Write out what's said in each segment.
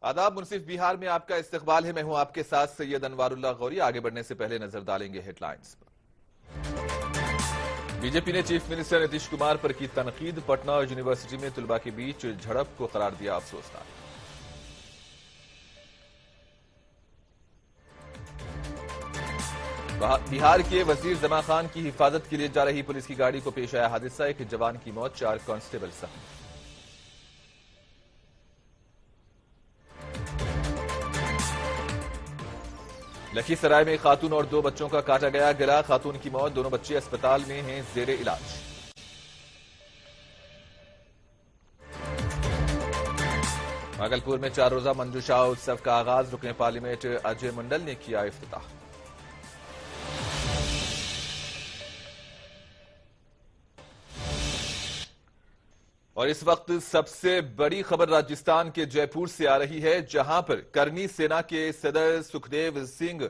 आदाब। मुनसिफ बिहार में आपका इस्तकबाल है। मैं हूं आपके साथ सैयद अनवारुल्लाह गौरी। आगे बढ़ने से पहले नजर डालेंगे हेडलाइंस पर। बीजेपी ने चीफ मिनिस्टर नीतीश कुमार पर की तनकीद। पटना यूनिवर्सिटी में तुलबा के बीच झड़प को करार दिया अफसोसनाक। बिहार के वजीर जमा खान की हिफाजत के लिए जा रही पुलिस की गाड़ी को पेश आया हादसा। एक जवान की मौत, 4 कांस्टेबल जख्मी। लखीसराय में खातून और 2 बच्चों का काटा गया गला। खातून की मौत, दोनों बच्चे अस्पताल में हैं जेरे इलाज। भागलपुर में 4 रोजा मंजूषा उत्सव का आगाज। रुकने पार्लियामेंट अजय मंडल ने किया इफ्तिताह। और इस वक्त सबसे बड़ी खबर राजस्थान के जयपुर से आ रही है, जहां पर करनी सेना के सदर सुखदेव सिंह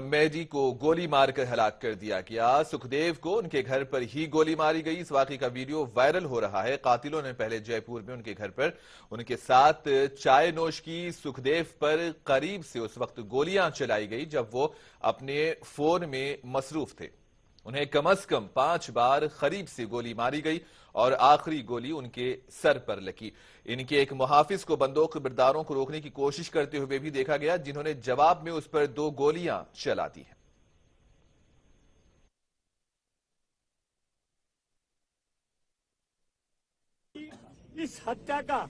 मेहदी को गोली मारकर हलाक कर दिया गया। सुखदेव को उनके घर पर ही गोली मारी गई। इस वाकये का वीडियो वायरल हो रहा है। कातिलों ने पहले जयपुर में उनके घर पर उनके साथ चाय नोश की। सुखदेव पर करीब से उस वक्त गोलियां चलाई गई जब वो अपने फोन में मसरूफ थे। उन्हें कम से कम 5 बार करीब से गोली मारी गई और आखिरी गोली उनके सर पर लगी। इनके एक मुहाफिज को बंदूक बरदारों को रोकने की कोशिश करते हुए भी देखा गया, जिन्होंने जवाब में उस पर 2 गोलियां चला दी हैं। इस हत्या का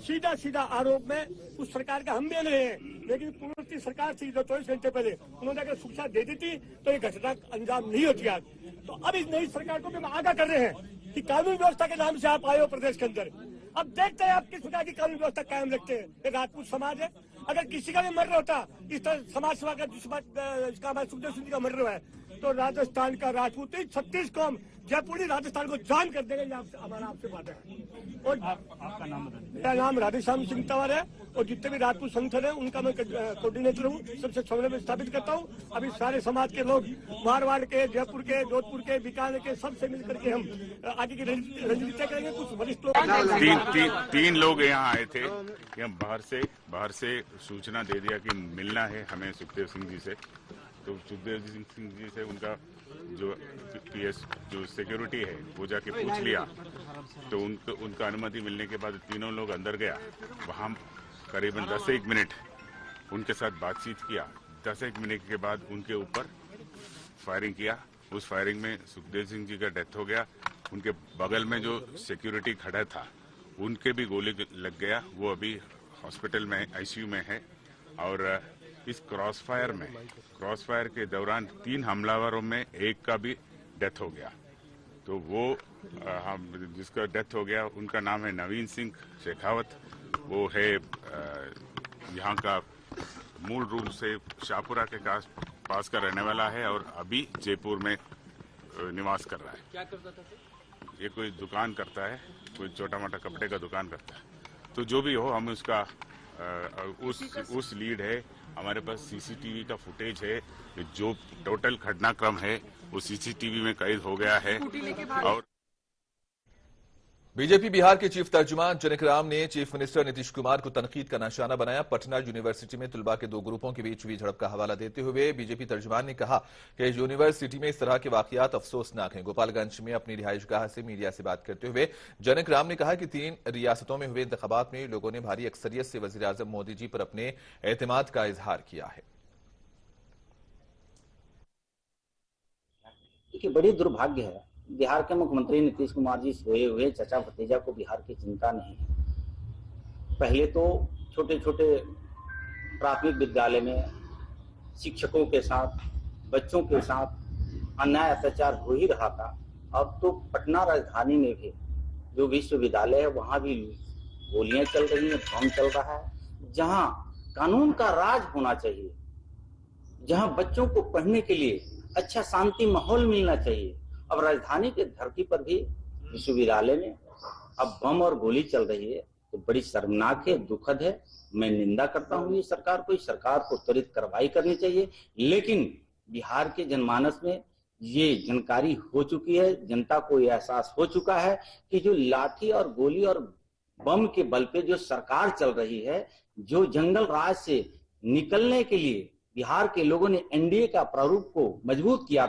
सीधा सीधा आरोप में उस सरकार का हम दे रहे हैं, लेकिन पूर्ववर्ती सरकार थी जो 24 घंटे पहले उन्होंने अगर सूचना दे दी थी तो ये घटना अंजाम नहीं होती आज। तो अब इस नई सरकार को भी हम आगाह कर रहे हैं कि कानून व्यवस्था के नाम से आप आए हो प्रदेश के अंदर। अब देखते हैं आप किस प्रकार की कानून व्यवस्था कायम रखते हैं। एक राजपूत समाज है, अगर किसी का भी मर्डर होता इस तरह समाज सेवा का जिसका हमारे सुखदेव सिंह का मर्डर है तो राजस्थान का राजपूत 36 कौम जयपुरी राजस्थान को जान कर देगा। ये हमारा आपसे बात है। और आपका नाम? मेरा नाम राधेश्याम सिंह तंवर है और जितने भी राजपूत संगठन है उनका मैं कोऑर्डिनेटर हूँ, सबसे समन्वय में स्थापित करता हूँ। अभी सारे समाज के लोग मारवाड़ के, जयपुर के, जोधपुर के, बीकानेर के सबसे मिलकर के हम आगे की रणनीति तय करेंगे। कुछ वरिष्ठ लोग तीन लोग यहाँ आए थे कि बाहर से सूचना दे दिया कि मिलना है हमें सुखदेव सिंह जी से। तो सुखदेव सिंह जी से उनका जो पीएस जो सिक्योरिटी है वो जाके पूछ लिया, तो उनका अनुमति मिलने के बाद तीनों लोग अंदर गया। वहाँ करीबन 10-1 मिनट उनके साथ बातचीत किया। 10-1 मिनट के बाद उनके ऊपर फायरिंग किया। उस फायरिंग में सुखदेव सिंह जी का डेथ हो गया। उनके बगल में जो सिक्योरिटी खड़ा था उनके भी गोली लग गया। वो अभी हॉस्पिटल में आईसीयू में है। और इस क्रॉसफायर के दौरान 3 हमलावरों में एक का भी डेथ हो गया। तो वो जिसका डेथ हो गया उनका नाम है नवीन सिंह शेखावत। वो है यहाँ का मूल रूप से शाहपुरा के पास का रहने वाला है और अभी जयपुर में निवास कर रहा है। क्या करता था? ये कोई दुकान करता है, कोई छोटा मोटा कपड़े का दुकान करता है। तो जो भी हो, हम उसका उस लीड है। हमारे पास सीसीटीवी का फुटेज है। जो टोटल घटनाक्रम है वो सीसीटीवी में कैद हो गया है। और बीजेपी बिहार के चीफ तर्जुमान जनक राम ने चीफ मिनिस्टर नीतीश कुमार को तनकीद का निशाना बनाया। पटना यूनिवर्सिटी में तुलबा के 2 ग्रुपों के बीच हुई झड़प का हवाला देते हुए बीजेपी तर्जुमान ने कहा कि यूनिवर्सिटी में इस तरह के वाकयात अफसोसनाक हैं। गोपालगंज में अपनी रिहाइशगाह से मीडिया से बात करते हुए जनक राम ने कहा कि 3 रियासतों में हुए इंतखाबात में लोगों ने भारी अक्सरियत से वजीर आजम मोदी जी पर अपने एतमाद का इजहार किया है। बड़ी दुर्भाग्य है, बिहार के मुख्यमंत्री नीतीश कुमार जी सोए हुए चचा भतीजा को बिहार की चिंता नहीं है। पहले तो छोटे छोटे प्राथमिक विद्यालय में शिक्षकों के साथ, बच्चों के साथ अन्याय अत्याचार हो ही रहा था। अब तो पटना राजधानी में भी जो विश्वविद्यालय है वहां भी गोलियां चल रही हैं, बम चल रहा है। जहां कानून का राज होना चाहिए, जहां बच्चों को पढ़ने के लिए अच्छा शांति माहौल मिलना चाहिए, अब राजधानी के धरती पर भी विश्वविद्यालय में अब बम और गोली चल रही है। तो बड़ी शर्मनाक है, दुखद है। मैं निंदा करता हूं ये सरकार को। इस सरकार को त्वरित कार्रवाई करनी चाहिए। लेकिन बिहार के जनमानस में ये जानकारी हो चुकी है, जनता को ये एहसास हो चुका है कि जो लाठी और गोली और बम के बल पे जो सरकार चल रही है, जो जंगल राज से निकलने के लिए बिहार के लोगों ने एनडीए का प्रारूप को मजबूत किया।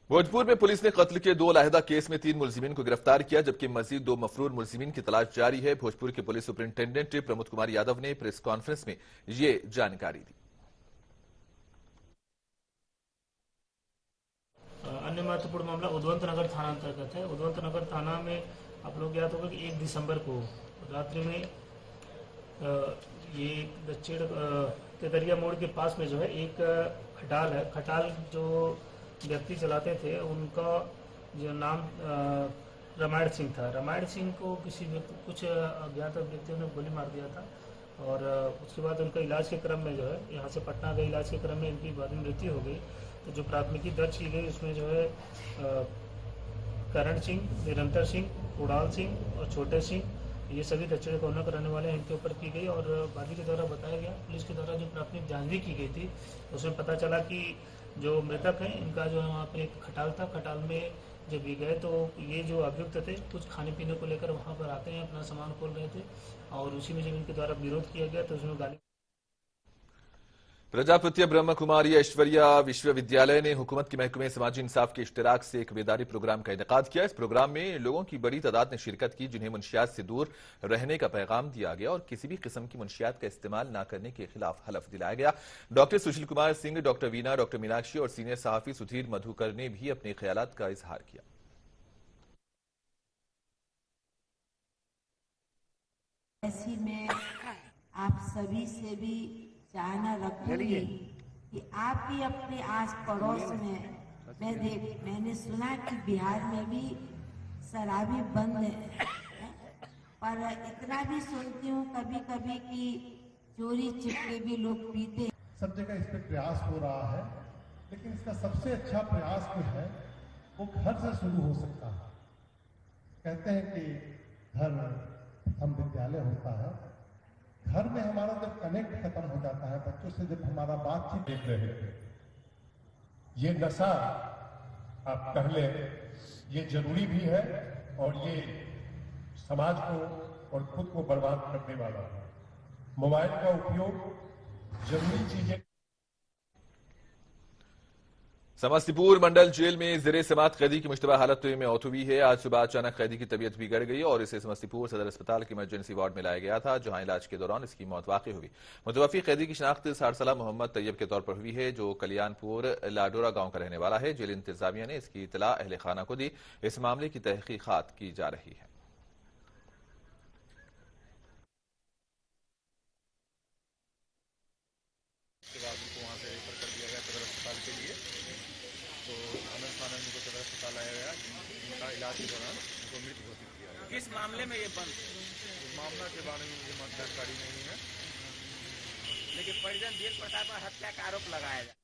भोजपुर में पुलिस ने कत्ल के 2 अलहदा केस में 3 मुलजिमीन को गिरफ्तार किया, जबकि मजीद 2 मफरूर मुलजिमीन की तलाश जारी है। भोजपुर के पुलिस सुपरिंटेंडेंट प्रमोद कुमार यादव ने प्रेस कॉन्फ्रेंस में ये जानकारी दी। अन्य महत्वपूर्ण मामला उद्वंत नगर थाना अंतर्गत है। उद्वंत नगर थाना में आप लोग याद होगा कि 1 दिसंबर को रात्रि में ये दक्षिण तेतरिया मोड़ के पास में जो है एक खटाल है। खटाल जो व्यक्ति चलाते थे उनका जो नाम रामायण सिंह था। रामायण सिंह को कुछ अज्ञात व्यक्तियों ने गोली मार दिया था और उसके बाद उनका इलाज के क्रम में जो है यहाँ से पटना गए, इलाज के क्रम में इनकी बाद में मृत्यु हो गई। तो जो प्राथमिकी दर्ज की गई उसमें जो है करण सिंह, निरंतर सिंह, उड़ाल सिंह और छोटे सिंह, ये सभी दक्षिण कोरोना कराने वाले हैं, इनके ऊपर की गई। और वादी के द्वारा बताया गया, पुलिस के द्वारा जो प्राथमिक जांच भी की गई थी उसमें पता चला कि जो मृतक हैं इनका जो वहाँ पे एक खटाल था। खटाल में जब ये गए तो ये जो अभियुक्त थे कुछ खाने पीने को लेकर वहाँ पर आते हैं, अपना सामान खोल रहे थे और उसी में जब इनके द्वारा विरोध किया गया तो उसमें गाली। प्रजापत्य ब्रह्म कुमारी ऐश्वर्या विश्वविद्यालय ने हुकूमत के महकमे समाजी इंसाफ के इश्तराक से एक बेदारी प्रोग्राम का इनेकाद किया। इस प्रोग्राम में लोगों की बड़ी तादाद ने शिरकत की, जिन्हें मुंशियात से दूर रहने का पैगाम दिया गया और किसी भी किस्म की मुंशियात का इस्तेमाल न करने के खिलाफ हलफ दिलाया गया। Doctor Sushil Kumar Singh, doctor Veena, doctor Meenakshi और सीनियर सहाफी सुधीर मधुकर ने भी अपने ख्यालात का इजहार किया। ऐसी में आप सभी से भी चाहना रखूंगी कि आप भी अपने आस पड़ोस में मैंने सुना कि बिहार में भी शराबी बंद है, पर इतना भी सुनती हूँ कभी कभी कि चोरी चिट्टे भी लोग पीते। सब जगह इस पर प्रयास हो रहा है, लेकिन इसका सबसे अच्छा प्रयास जो है वो घर से शुरू हो सकता है। कहते हैं कि घर प्रथम विद्यालय होता है। घर में हमारा जब कनेक्ट खत्म हो जाता है, बच्चों से जब हमारा बातचीत देख रहे थे, ये नशा आप पहले ये जरूरी भी है और ये समाज को और खुद को बर्बाद करने वाला है। मोबाइल का उपयोग जरूरी चीजें। समस्तीपुर मंडल जेल में ज़ेरे समात कैदी की मुश्तबा हालत में मौत हुई है। आज सुबह अचानक कैदी की तबीयत बिगड़ गई और इसे समस्तीपुर सदर अस्पताल के इमरजेंसी वार्ड में लाया गया था, जहां इलाज के दौरान इसकी मौत वाक़ई हुई। मुतवफ़ी कैदी की शनाख्त 60 साला मोहम्मद तैयब के तौर पर हुई है, जो कल्याणपुर लाडोरा गांव का रहने वाला है। जेल इंतजामिया ने इसकी इतला अहले खाना को दी। इस मामले की तहकीकात की जा रही है। किस मामले में ये बंद? मामला के बारे में मुझे जानकारी नहीं है, लेकिन परिजन देव प्रताप पर हत्या का आरोप लगाया जाए।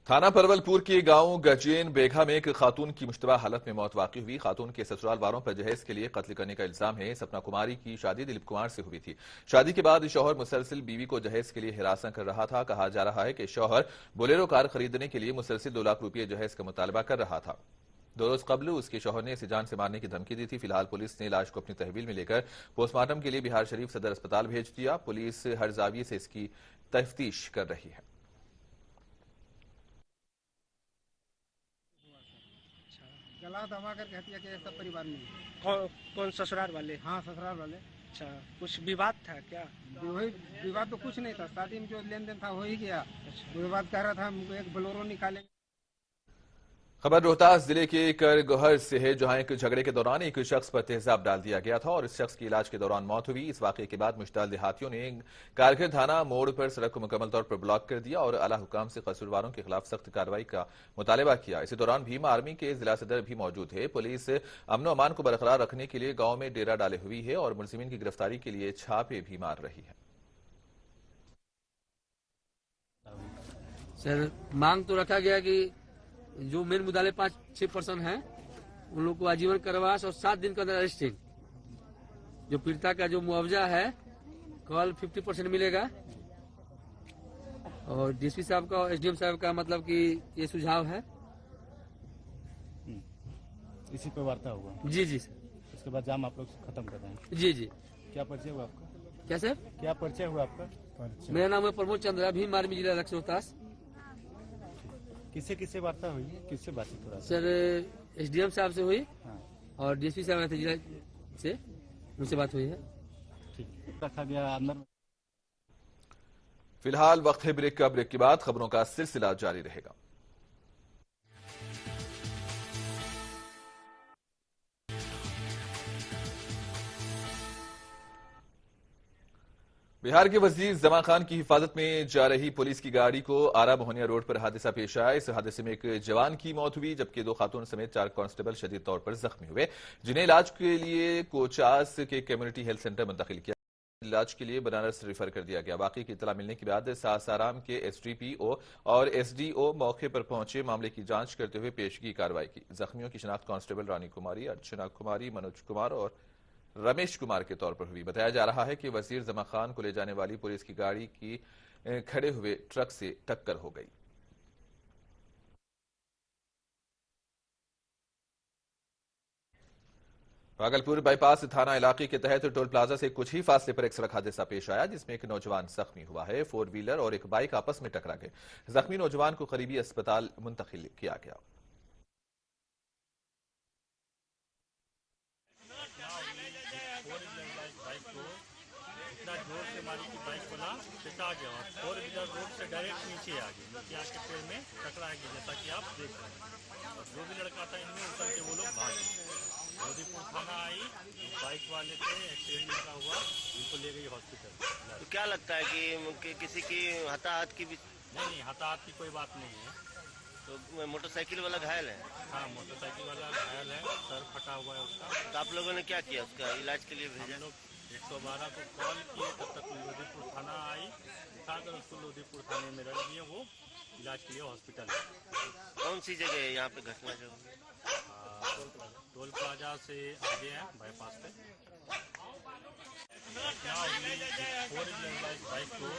थाना परवलपुर के गांव गजेन बेघा में एक खातून की मुश्तबा हालत में मौत वाक़ई हुई। खातून के ससुराल वालों पर जहेज के लिए कत्ल करने का इल्जाम है। सपना कुमारी की शादी दिलीप कुमार से हुई थी। शादी के बाद शौहर मुसलसिल बीवी को जहेज के लिए हिरासा कर रहा था। कहा जा रहा है कि शौहर बोलेरो कार खरीदने के लिए मुसलसिल 2 लाख रुपये जहेज का मुतालबा कर रहा था। 2 रोज कबल उसके शौहर ने इसे जान से मारने की धमकी दी थी। फिलहाल पुलिस ने लाश को अपनी तहवील में लेकर पोस्टमार्टम के लिए बिहार शरीफ सदर अस्पताल भेज दिया। पुलिस हर जाविये से इसकी तफ्तीश कर रही है। गला दबा करके हत्या किया सब परिवार में। कौन ससुराल वाले? हाँ, ससुराल वाले। अच्छा, कुछ विवाद था क्या? वही विवाद तो कुछ नहीं था, शादी में जो लेन देन था हो ही गया। विवाद कह रहा था हमको एक बोलेरो निकालेंगे। खबर रोहतास जिले के करगोहर से है, जहां एक झगड़े के दौरान एक शख्स पर तेजाब डाल दिया गया था और इस शख्स की इलाज के दौरान मौत हुई। इस वाकये के बाद मुश्ताल देहातियों ने कारगिल थाना मोड़ पर सड़क को मुकम्मल तौर पर ब्लॉक कर दिया और आला हुकाम से कसूरवारों के खिलाफ सख्त कार्रवाई का मुतालबा किया। इसी दौरान भीम आर्मी के जिला सदर भी मौजूद है। पुलिस अमन अमान को बरकरार रखने के लिए गांव में डेरा डाले हुई है और मुलजिमीन की गिरफ्तारी के लिए छापे भी मार रही है। सर, मांग तो रखा गया कि जो मेन मुद्दाले 5-6 पर्सन हैं उन लोग को आजीवन कारावास और 7 दिन के अंदर अरेस्टिंग। जो पीड़िता का जो मुआवजा है कल 50% मिलेगा और डीएसपी साहब का और एसडीएम साहब का मतलब कि ये सुझाव है। इसी पर वार्ता हुआ? जी सर। उसके बाद जाम आप लोग खत्म कर देंगे। जी जी। क्या परिचय हुआ आपका? क्या सर? क्या परिचय हुआ आपका? मेरा नाम है प्रमोद चंद्रा, भीम आर्मी जिला लक्ष्य रोहतास। किससे किससे वार्ता हुई, किससे बातचीत हो रहा? सर SDM साहब से हुई हाँ। और DSP साहब थे जिला से, उनसे बात हुई है। ठीक, रखा गया अंदर। फिलहाल वक्त है ब्रेक का। ब्रेक के बाद खबरों का सिलसिला जारी रहेगा। बिहार के वजीर जमा खान की हिफाजत में जा रही पुलिस की गाड़ी को आरा मोहनिया रोड पर हादसा पेश आया। इस हादसे में एक जवान की मौत हुई, जबकि 2 खातून समेत 4 कांस्टेबल शदीद तौर पर जख्मी हुए, जिन्हें इलाज के लिए कोचास के कम्युनिटी हेल्थ सेंटर मुंतकिल किया। इलाज के लिए बनारस रेफर कर दिया गया। वाकई की इतला मिलने के बाद सासाराम के SDPO और SDO मौके पर पहुंचे, मामले की जांच करते हुए पेशगी कार्रवाई की। जख्मियों की शिनाख्त कांस्टेबल रानी कुमारी, अर्चना कुमारी, मनोज कुमार और रमेश कुमार के तौर पर हुई। बताया जा रहा है कि वजीर जमा खान को ले जाने वाली पुलिस की गाड़ी की खड़े हुए ट्रक से टक्कर हो गई। भागलपुर बाईपास थाना इलाके के तहत टोल प्लाजा से कुछ ही फासले पर एक सड़क हादसा पेश आया, जिसमें एक नौजवान जख्मी हुआ है। 4 व्हीलर और एक बाइक आपस में टकरा गए। जख्मी नौजवान को करीबी अस्पताल मुंतकिल किया गया। जोर से मारी की बाइक वाला पिटा गया और 4 व्हीलर रोड से डायरेक्ट नीचे आ गई, नीचे आके पेड़ में टकरा गई, जैसा कि आप देख रहे हैं। और जो भी लड़का था इनमें उतर के वो लोग भाग गए। मोदीपुर थाना आई, बाइक वाले थे, एक्सीडेंट लिखा हुआ, उनको ले गई हॉस्पिटल। तो क्या लगता है कि किसी की हताहत की भी? नहीं, हताहत की कोई बात नहीं है। तो मोटरसाइकिल वाला घायल है? हाँ, मोटरसाइकिल वाला घायल है, सर फटा हुआ है उसका। तो आप लोगों ने क्या किया, उसका इलाज के लिए भेजा? 112 को कॉल किए, तब तक लोधीपुर थाना आई, उठाकर उसको लोधीपुर थाने में रख दिए, वो इलाज के लिए हॉस्पिटल। कौन सी जगह है यहाँ पे घटना जो? टोल प्लाजा से आगे है, बाईपास पे। बाइक को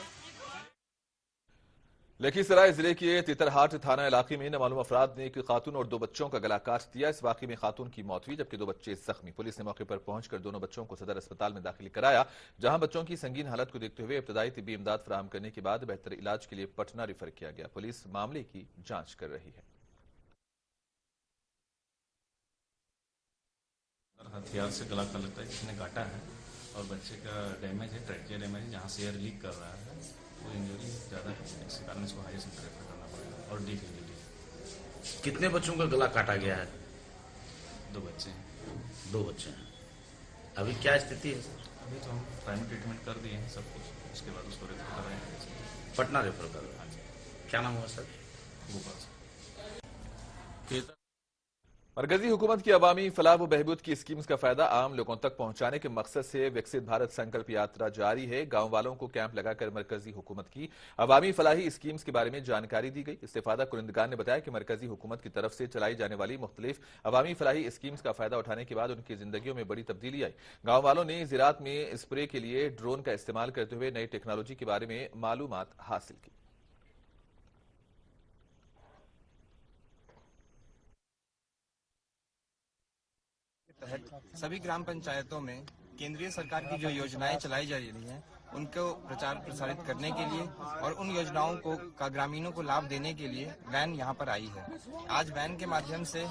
लखीसराय जिले के तितरहाट थाना इलाके में नामालूम अफराद ने एक खातून और 2 बच्चों का गला काट दिया। इस वाकये में खातून की मौत हुई, जबकि 2 बच्चे जख्मी। पुलिस ने मौके पर पहुंचकर दोनों बच्चों को सदर अस्पताल में दाखिल कराया, जहां बच्चों की संगीन हालत को देखते हुए इब्तदाई तिब्बी इमदाद फराहम करने के बाद बेहतर इलाज के लिए पटना रेफर किया गया। पुलिस मामले की जांच कर रही है। हथियार से गला का लगता है किसने काटा है, और बच्चे का डैमेज है, ट्रैकिया डैमेज है, जहाँ से एयर लीक कर रहा है। वो इंजरी ज़्यादा है, इसी कारण इसको हाई सेंटर रेफर करना पड़ेगा। और डिफिकल्टी। कितने बच्चों का गला काटा गया है? 2 बच्चे हैं। 2 बच्चे हैं। अभी क्या स्थिति है? अभी तो हम प्राइमरी ट्रीटमेंट कर दिए हैं सब कुछ, उसके बाद उसको रेफर कर रहे हैं पटना रेफर कर रहे हैं। क्या नाम हुआ सर? गोपाल। मरकजी हुकूमत की अवामी फलाह व बहबूद की स्कीम्स का फायदा आम लोगों तक पहुंचाने के मकसद से विकसित भारत संकल्प यात्रा जारी है। गांव वालों को कैंप लगाकर मरकजी हुकूमत की अवामी फलाही स्कीम्स के बारे में जानकारी दी गई। इस्तेफादा कुरिंदगान ने बताया कि मरकजी हुकूमत की तरफ से चलाई जाने वाली मुख्तलिफ अवामी फलाही स्कीम्स का फायदा उठाने के बाद उनकी जिंदगियों में बड़ी तब्दीली आई। गांव वालों ने ज़राअत में स्प्रे के लिए ड्रोन का इस्तेमाल करते हुए नई टेक्नोलॉजी के बारे में मालूमात हासिल की। सभी ग्राम पंचायतों में केंद्रीय सरकार की जो योजनाएं चलाई जा रही हैं उनको प्रचार प्रसारित करने के लिए और उन योजनाओं को का ग्रामीणों को लाभ देने के लिए वैन यहाँ पर आई है। आज वैन के माध्यम से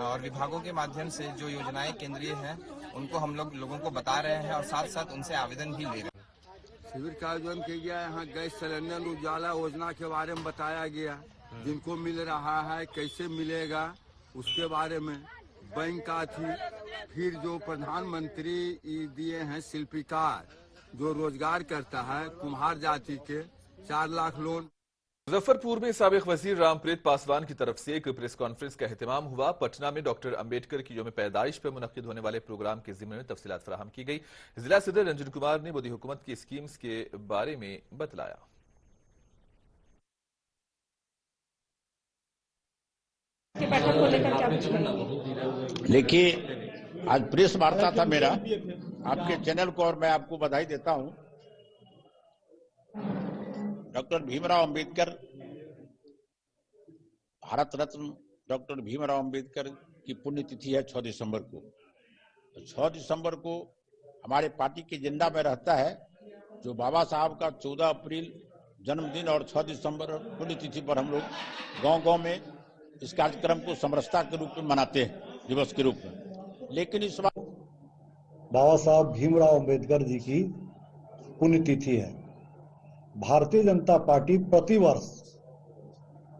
और विभागों के माध्यम से जो योजनाएं केंद्रीय हैं उनको हम लोगों को बता रहे हैं और साथ साथ उनसे आवेदन भी ले रहे हैं। शिविर का आयोजन किया गया। यहाँ गैस सिलेंडर उजाला योजना के बारे में बताया गया, जिनको मिल रहा है, कैसे मिलेगा, उसके बारे में बैंक का थी। फिर जो प्रधानमंत्री दिए हैं शिल्पीकार, जो रोजगार करता है कुम्हार जाति के, 4 लाख लोन। मुजफ्फरपुर में साबिक वजीर रामप्रीत पासवान की तरफ से एक प्रेस कॉन्फ्रेंस का एहतमाम हुआ। पटना में डॉक्टर अंबेडकर की यौम पैदाइश पर मुनक्किद होने वाले प्रोग्राम के जिम्मे में तफसीलात फराहम की गई। जिला सदर रंजन कुमार ने मोदी हुकूमत की स्कीम्स के बारे में बतलाया। देखिए, आज प्रेस वार्ता था मेरा आपके चैनल को, और मैं आपको बधाई देता हूं। डॉक्टर भीमराव अंबेडकर, भारत रत्न डॉक्टर भीमराव अंबेडकर की पुण्यतिथि है 6 दिसंबर को। 6 दिसंबर को हमारे पार्टी के एजेंडा में रहता है, जो बाबा साहब का 14 अप्रैल जन्मदिन और 6 दिसंबर पुण्यतिथि पर हम लोग गांव-गांव में इस कार्यक्रम को समरसता के रूप में मनाते हैं, दिवस के रूप में। लेकिन इस बार बाबा साहब भीमराव अंबेडकर जी की पुण्यतिथि है। भारतीय जनता पार्टी प्रतिवर्ष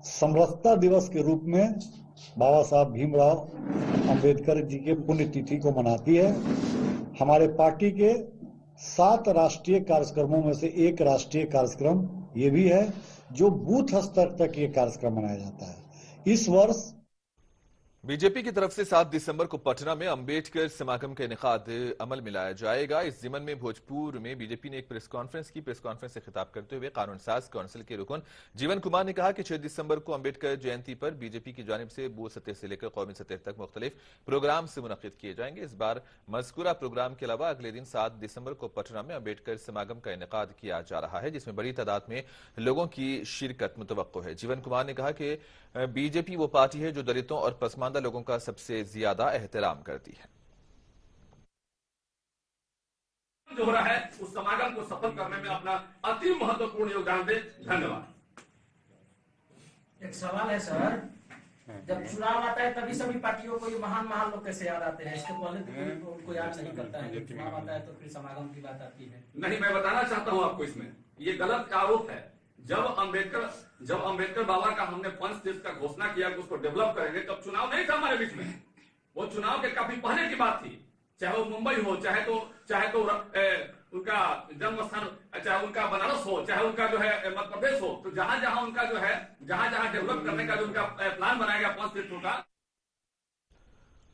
समरसता दिवस के रूप में बाबा साहब भीमराव अंबेडकर जी के पुण्यतिथि को मनाती है। हमारे पार्टी के 7 राष्ट्रीय कार्यक्रमों में से एक राष्ट्रीय कार्यक्रम ये भी है, जो बूथ स्तर तक ये कार्यक्रम मनाया जाता है। इस वर्ष बीजेपी की तरफ से 7 दिसंबर को पटना में अंबेडकर समागम का इनेकाद अमल में लाया जाएगा। इस जिमन में भोजपुर में बीजेपी ने एक प्रेस कॉन्फ्रेंस की। प्रेस कॉन्फ्रेंस से खिताब करते हुए कानून साज काउंसिल के रुकन जीवन कुमार ने कहा कि 6 दिसंबर को अंबेडकर जयंती पर बीजेपी की जानिब से बूथ सतह से लेकर कौमी सतह तक मुख्तलिफ प्रोग्राम से मुनक्किद किए जाएंगे। इस बार मज़कूरा प्रोग्राम के अलावा अगले दिन 7 दिसंबर को पटना में अंबेडकर समागम का इनेकाद किया जा रहा है, जिसमें बड़ी तादाद में लोगों की शिरकत मुतवक्को है। जीवन कुमार ने कहा कि बीजेपी वो पार्टी है जो दलितों और पसमानदा लोगों का सबसे ज्यादा एहतराम करती है। जो हो रहा है उस समागम को सफल करने में अपना अति महत्वपूर्ण योगदान दे। धन्यवाद। एक सवाल है सर, जब चुनाव आता है तभी सभी पार्टियों को ये महान लोग कैसे याद आते हैं? इसके पहले तो उनको याद नहीं करता है, जब चुनाव आता है तो फिर समागम की बात आती है। नहीं, मैं बताना चाहता हूं आपको, इसमें ये गलत आरोप है। जब अंबेडकर बाबा का हमने पंचतीर्थ का घोषणा किया कि उसको डेवलप करेंगे, तब चुनाव नहीं था हमारे बीच में। वो चुनाव के काफी पहले की बात थी। चाहे वो मुंबई हो, चाहे तो उनका जन्म स्थान, चाहे उनका बनारस हो, चाहे उनका जो है मध्य प्रदेश हो, तो जहां जहां उनका जो है जहां डेवलप करने का जो उनका प्लान बनाया गया पंच तीर्थों का।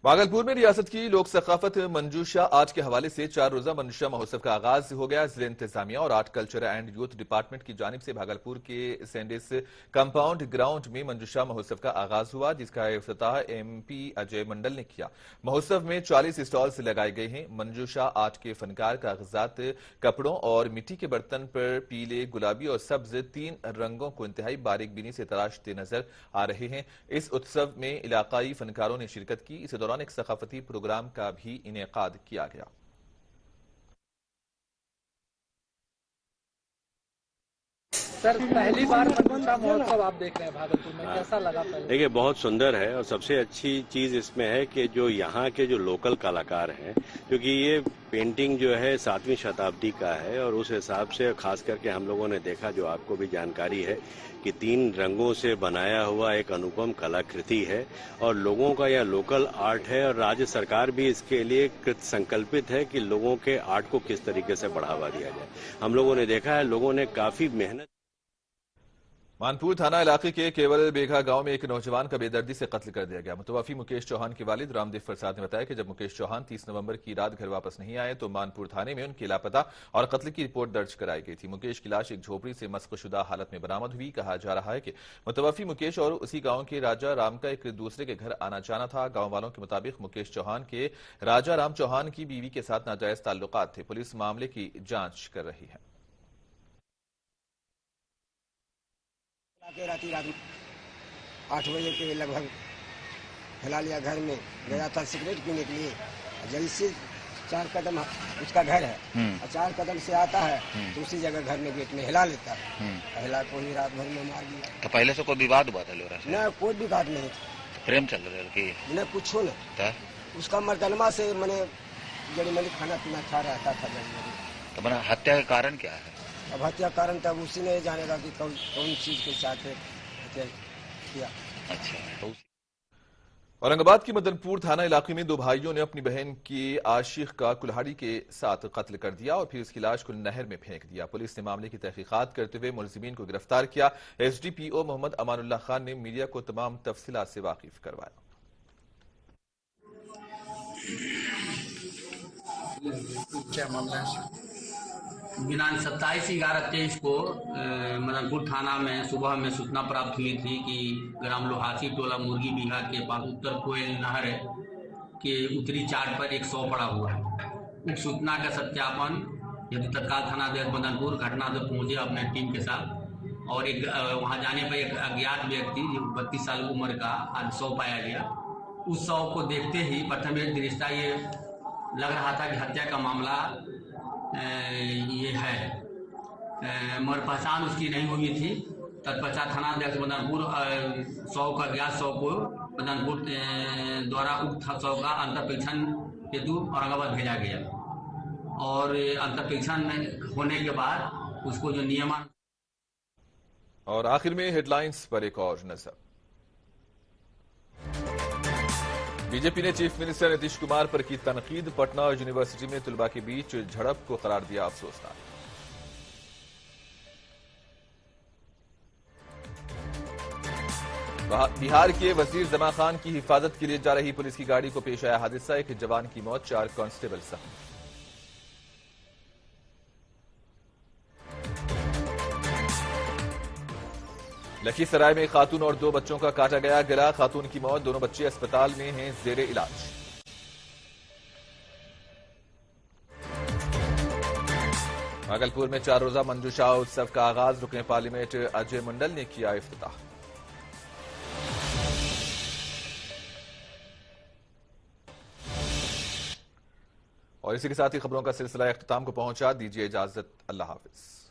भागलपुर में रियासत की लोक सकाफत मंजूशा आर्ट के हवाले से 4 रोजा मंजूशा महोत्सव का आगाज हो गया। जिला इंतजामिया और art culture and youth department की जानिब से भागलपुर के सेंडिस कंपाउंड ग्राउंड में मंजूशा महोत्सव का आगाज हुआ, जिसका इफ्तिताह MP अजय मंडल ने किया। महोत्सव में 40 स्टॉल्स लगाए गए हैं। मंजूशा आर्ट के फनकार कागजात, कपड़ों और मिट्टी के बर्तन पर पीले, गुलाबी और सब्ज 3 रंगों को इंतहाई बारीक बीनी से तराशते नजर आ रहे हैं। इस उत्सव में इलाकाई फनकारों ने शिरकत की। इस दौरान एक सकाफती प्रोग्राम का भी इनेकाद किया गया। सर, पहली बार मंजूशा महोत्सव आप देख रहे हैं भागलपुर में, कैसा लगा? देखिए, बहुत सुंदर है और सबसे अच्छी चीज इसमें है कि जो यहाँ के जो लोकल कलाकार हैं, क्योंकि ये पेंटिंग जो है 7वीं शताब्दी का है और उस हिसाब से खास करके हम लोगों ने देखा, जो आपको भी जानकारी है, कि 3 रंगों से बनाया हुआ एक अनुपम कलाकृति है और लोगों का यह लोकल आर्ट है और राज्य सरकार भी इसके लिए कृत संकल्पित है कि लोगों के आर्ट को किस तरीके से बढ़ावा दिया जाए। हम लोगों ने देखा है, लोगों ने काफी मेहनत। मानपुर थाना इलाके के केवल बेघा गांव में एक नौजवान का बेदर्दी से कत्ल कर दिया गया। मुतवफी मुकेश चौहान के वालिद रामदेव प्रसाद ने बताया कि जब मुकेश चौहान 30 नवंबर की रात घर वापस नहीं आए तो मानपुर थाने में उनकी लापता और कत्ल की रिपोर्ट दर्ज कराई गई थी। मुकेश की लाश एक झोपड़ी से मस्कशुदा हालत में बरामद हुई। कहा जा रहा है कि मुतवफी मुकेश और उसी गांव के राजा राम का एक दूसरे के घर आना जाना था। गांव वालों के मुताबिक मुकेश चौहान के राजा राम चौहान की बीवी के साथ नाजायज ताल्लुकात थे। पुलिस मामले की जांच कर रही है। रात 8 बजे के लगभग हिला लिया। घर में गया था सिगरेट पीने के लिए। जैसे 4 कदम उसका घर है और 4 कदम से आता है तो उसी जगह घर में गेट में हिला लेता है। हिला को ही रात भर में मार दिया। तो पहले से कोई विवाद हुआ था लोरा से? न, कोई विवाद नहीं था। प्रेम चल रहा है? न, कुछ न। उसका मर्दनमा से मैंने जड़ी मनी खाना पीना खा रहता था। तो बना हत्या का कारण क्या है? अब हत्या कारण तब उसी ने जानेगा कि कौन चीज के साथ हत्या किया। अच्छा। औरंगाबाद की मदनपुर थाना इलाके में 2 भाइयों ने अपनी बहन के आशिक का कुल्हाड़ी के साथ कत्ल कर दिया और फिर उसकी लाश को नहर में फेंक दिया। पुलिस ने मामले की तहकीकात करते हुए मुलजिमीन को गिरफ्तार किया। SDPO मोहम्मद अमानुल्लाह खान ने मीडिया को तमाम तफसीलात से वाकिफ करवाया। क्या मामला है? दिनांक 27/11/23 को मदनपुर थाना में सुबह में सूचना प्राप्त हुई थी कि ग्राम लोहासी टोला मुर्गी बीघा के पास उत्तर कोयल नहर के उत्तरी चाट पर एक शव पड़ा हुआ है। उस सूचना का सत्यापन यदि तत्काल थानाध्यक्ष मदनपुर घटना से पहुंचे अपने टीम के साथ और एक वहां जाने पर एक अज्ञात व्यक्ति जो 32 साल उम्र का आज शव पाया गया। उस शव को देखते ही प्रथम दृष्टया ये लग रहा था कि हत्या का मामला ये है, मगर पहचान उसकी नहीं हुई थी। तत्पश्चात थानाध्यक्ष मदनपुर 100 का ज्ञात 100 को मदनपुर द्वारा उक्त 100 का अंतर्परीक्षण हेतु औरंगाबाद भेजा गया और अंतर्परीक्षण होने के बाद उसको जो नियमन। और आखिर में हेडलाइंस पर एक और नजर। बीजेपी ने चीफ मिनिस्टर नीतीश कुमार पर की तनकीद। पटना यूनिवर्सिटी में तलबा के बीच झड़प को करार दिया अफसोसनाक। बिहार के वजीर जमा खान की हिफाजत के लिए जा रही पुलिस की गाड़ी को पेश आया हादसा। एक जवान की मौत, 4 कांस्टेबल जख्मी। लखीसराय में खातून और 2 बच्चों का काटा गया गला, खातून की मौत, दोनों बच्चे अस्पताल में हैं जेरे इलाज। भागलपुर में 4 रोजा मंजूषा उत्सव का आगाज। रुकने पार्लियामेंट अजय मंडल ने किया इफ्तिताह। और इसी के साथ ही खबरों का सिलसिला इख्तिताम को पहुंचा। दीजिए इजाजत, अल्लाह हाफिज।